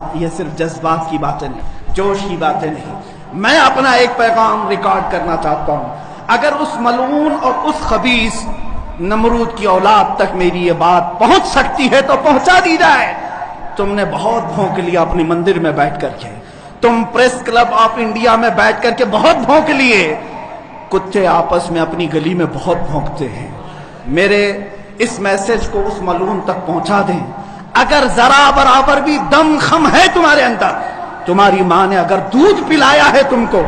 یہ صرف جذبات کی باتیں نہیں، جوش کی باتیں نہیں، میں اپنا ایک پیغام ریکارڈ کرنا چاہتا ہوں۔ اگر اس ملعون اور اس خبیث نمرود کی اولاد تک میری یہ بات پہنچ سکتی ہے تو پہنچا دی جائے۔ تم نے بہت بھونک لیا اپنی مندر میں بیٹھ کر کے، تم پریس کلب آف انڈیا میں بیٹھ کر کے بہت بھونک لیے، کتے آپس میں اپنی گلی میں بہت بھونکتے ہیں۔ میرے اس میسج کو اس ملعون تک پہنچا دیں۔ اگر ذرا برابر بھی دم خم ہے تمہارے اندر، تمہاری ماں نے اگر دودھ پلایا ہے تم کو،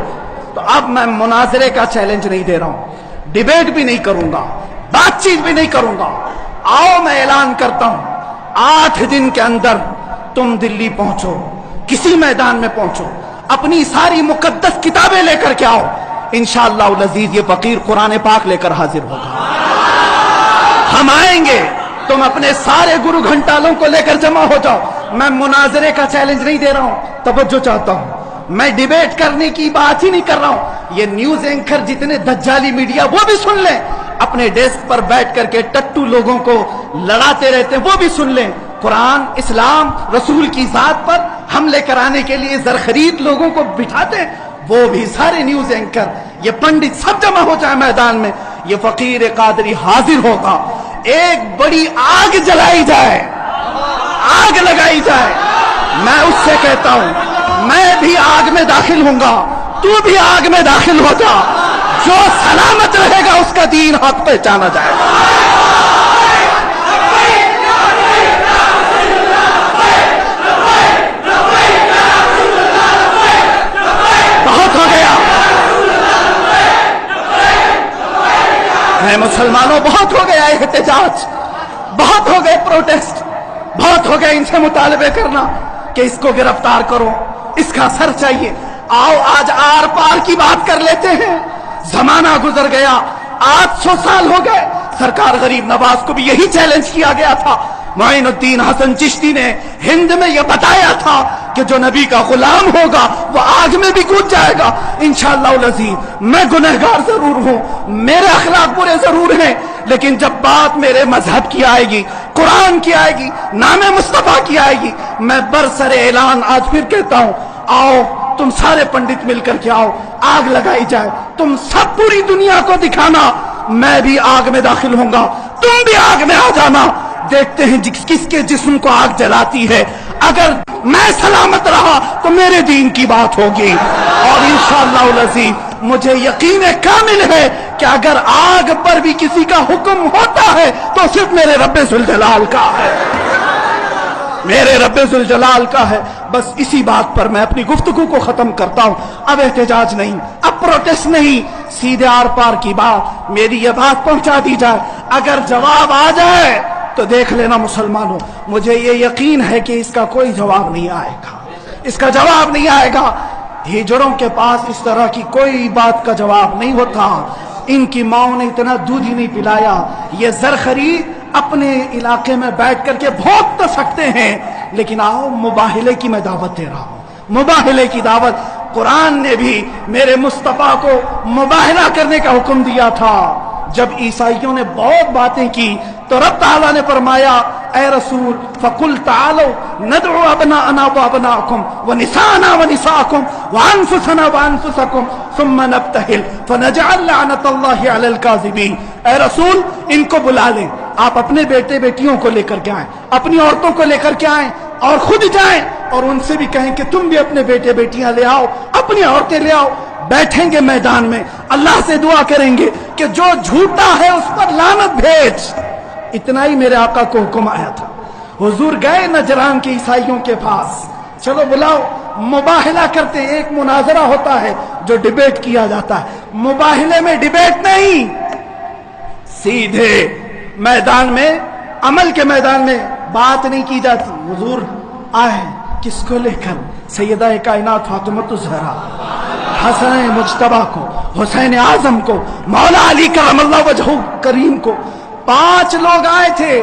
تو اب میں مناظرے کا چیلنج نہیں دے رہا ہوں، ڈیبیٹ بھی نہیں کروں گا، بات چیت بھی نہیں کروں گا۔ آؤ میں اعلان کرتا ہوں، 8 دن کے اندر تم دلی پہنچو، کسی میدان میں پہنچو، اپنی ساری مقدس کتابیں لے کر کے آؤ، انشاءاللہ العزیز یہ فقیر قرآن پاک لے کر حاضر ہوگا۔ ہم آئیں گے، تم اپنے سارے گرو گھنٹالوں کو لے کر جمع ہو جاؤ۔ میں مناظرے کا چیلنج نہیں دے رہا ہوں، توجہ چاہتا ہوں، میں ڈیبیٹ کرنے کی بات ہی نہیں کر رہا ہوں۔ یہ نیوز اینکر جتنے دجالی میڈیا وہ بھی سن لیں، اپنے ڈیسک پر بیٹھ کر کے ٹٹو لوگوں کو لڑاتے رہتے ہیں وہ بھی سن لیں۔ قرآن، اسلام، رسول کی ذات پر حملے کرانے کے لیے زرخرید لوگوں کو بٹھاتے ہیں، وہ بھی سارے نیوز اینکر، یہ پنڈت سب جمع ہو جائے میدان میں، یہ فقیر قادری حاضر ہوگا، ایک بڑی آگ جلائی جائے، آگ لگائی جائے۔ میں اس سے کہتا ہوں میں بھی آگ میں داخل ہوں گا، تو بھی آگ میں داخل ہو جا، جو سلامت رہے گا اس کا دین حق پہچانا جائے گا۔ بہت ہو گیا مسلمانوں، بہت ہو گیا احتجاج، بہت ہو گئے پروٹیسٹ، بہت ہو گئے ان سے مطالبے کرنا کہ اس کو گرفتار کرو، اس کا سر چاہیے۔ آؤ آج آر پار کی بات کر لیتے ہیں۔ زمانہ گزر گیا، 800 سال ہو گئے، سرکار غریب نواز کو بھی یہی چیلنج کیا گیا تھا۔ معین الدین حسن چشتی نے ہند میں یہ بتایا تھا کہ جو نبی کا غلام ہوگا وہ آگ میں بھی کود جائے گا۔ انشاءاللہ العزیز میں گنہگار ضرور ہوں، میرے اخلاق برے ضرور ہیں، لیکن جب بات میرے مذہب کی آئے گی، قرآن کی آئے گی، نام مصطفیٰ کی آئے گی، میں برسر اعلان آج پھر کہتا ہوں، آؤ تم سارے پنڈت مل کر کے آؤ، آگ لگائی جائے، تم سب پوری دنیا کو دکھانا میں بھی آگ میں داخل ہوں گا، تم بھی آگ میں آ جانا، دیکھتے ہیں کس کے جسم کو آگ جلاتی ہے۔ اگر میں سلامت رہا تو میرے دین کی بات ہوگی، اور انشاءاللہ العزیز مجھے یقین کامل ہے کہ اگر آگ پر بھی کسی کا حکم ہوتا ہے تو صرف میرے رب ذوالجلال کا ہے، میرے رب ذوالجلال کا ہے۔ بس اسی بات پر میں اپنی گفتگو کو ختم کرتا ہوں۔ اب احتجاج نہیں، اب پروٹیسٹ نہیں، سیدھے آر پار کی بات، میری یہ بات پہنچا دی جائے۔ اگر جواب آ جائے تو دیکھ لینا مسلمانوں، مجھے یہ یقین ہے کہ اس کا کوئی جواب نہیں آئے گا، اس کا جواب نہیں آئے گا۔ ہجڑوں کے پاس اس طرح کی کوئی بات کا جواب نہیں ہوتا، ان کی ماؤں نے اتنا دودھ ہی نہیں پلایا۔ یہ زرخری اپنے علاقے میں بیٹھ کر کے بھونک تو سکتے ہیں، لیکن آؤ مباہلے کی میں دعوت دے رہا ہوں، مباہلے کی دعوت۔ قرآن نے بھی میرے مصطفیٰ کو مباہلہ کرنے کا حکم دیا تھا۔ جب عیسائیوں نے بہت باتیں کی تو رب تعالیٰ نے فرمایا، اے رسول فَقُلْ تَعَالَوْا نَدْعُ أَبْنَاءَنَا وَأَبْنَاءَكُمْ وَنِسَاءَنَا وَنِسَاءَكُمْ وَأَنفُسَنَا وَأَنفُسَكُمْ ثُمَّ نَبْتَهِلْ فَنَجْعَلْ لَعْنَةَ اللَّهِ عَلَى الْكَاذِبِينَ۔ اے رسول ان کو بلا لیں، آپ اپنے بیٹے بیٹیوں کو لے کر کے آئیں، اپنی عورتوں کو لے کر کے آئیں، اور خود جائیں اور ان سے بھی کہیں کہ تم بھی اپنے بیٹے بیٹیاں لے آؤ، اپنی عورتیں لے آؤ۔ بیٹھیں گے میدان میں، اللہ سے دعا کریں گے کہ جو جھوٹا ہے اس پر لعنت بھیج۔ اتنا ہی میرے آقا کو حکم آیا تھا۔ حضور گئے نجران کے عیسائیوں کے پاس، چلو بلاؤ، مباہلہ کرتے، ایک مناظرہ ہوتا ہے جو ڈیبیٹ کیا جاتا ہے، مباہلے میں ڈیبیٹ نہیں، سیدھے میدان میں، عمل کے میدان میں بات نہیں کی جاتی۔ حضور آئے کس کو لے کر؟ سیدہ کائنات فاطمہ الزہرا، حسن مجتبیٰ کو، حسین اعظم کو، مولا علی کرم اللہ وجہہ کریم کو، 5 لوگ آئے تھے۔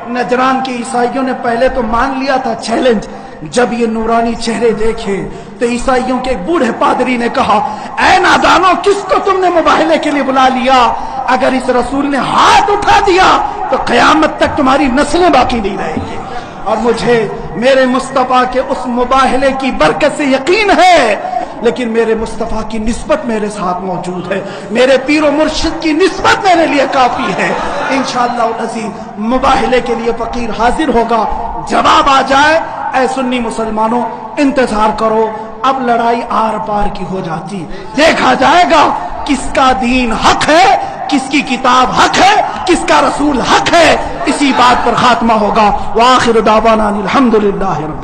نجران کے عیسائیوں نے پہلے تو مان لیا تھا چیلنج، جب یہ نورانی چہرے دیکھے تو عیسائیوں کے ایک بوڑھے پادری نے کہا، اے نادانو کس کو تم نے مباہلے کے لیے بلا لیا؟ اگر اس رسول نے ہاتھ اٹھا دیا تو قیامت تک تمہاری نسلیں باقی نہیں رہیں گی۔ اور مجھے میرے مصطفیٰ کے اس مباہلے کی برکت سے یقین ہے، لیکن میرے مصطفیٰ کی نسبت میرے ساتھ موجود ہے، میرے پیر و مرشد کی نسبت میرے لیے کافی ہے۔ انشاءاللہ العزیز مباہلے کے لیے فقیر حاضر ہوگا، جواب آ جائے۔ اے سنی مسلمانوں انتظار کرو، اب لڑائی آر پار کی ہو جاتی، دیکھا جائے گا کس کا دین حق ہے، کس کی کتاب حق ہے، کس کا رسول حق ہے، اسی بات پر خاتمہ ہوگا۔ وآخر دعوانا الحمدللہ رب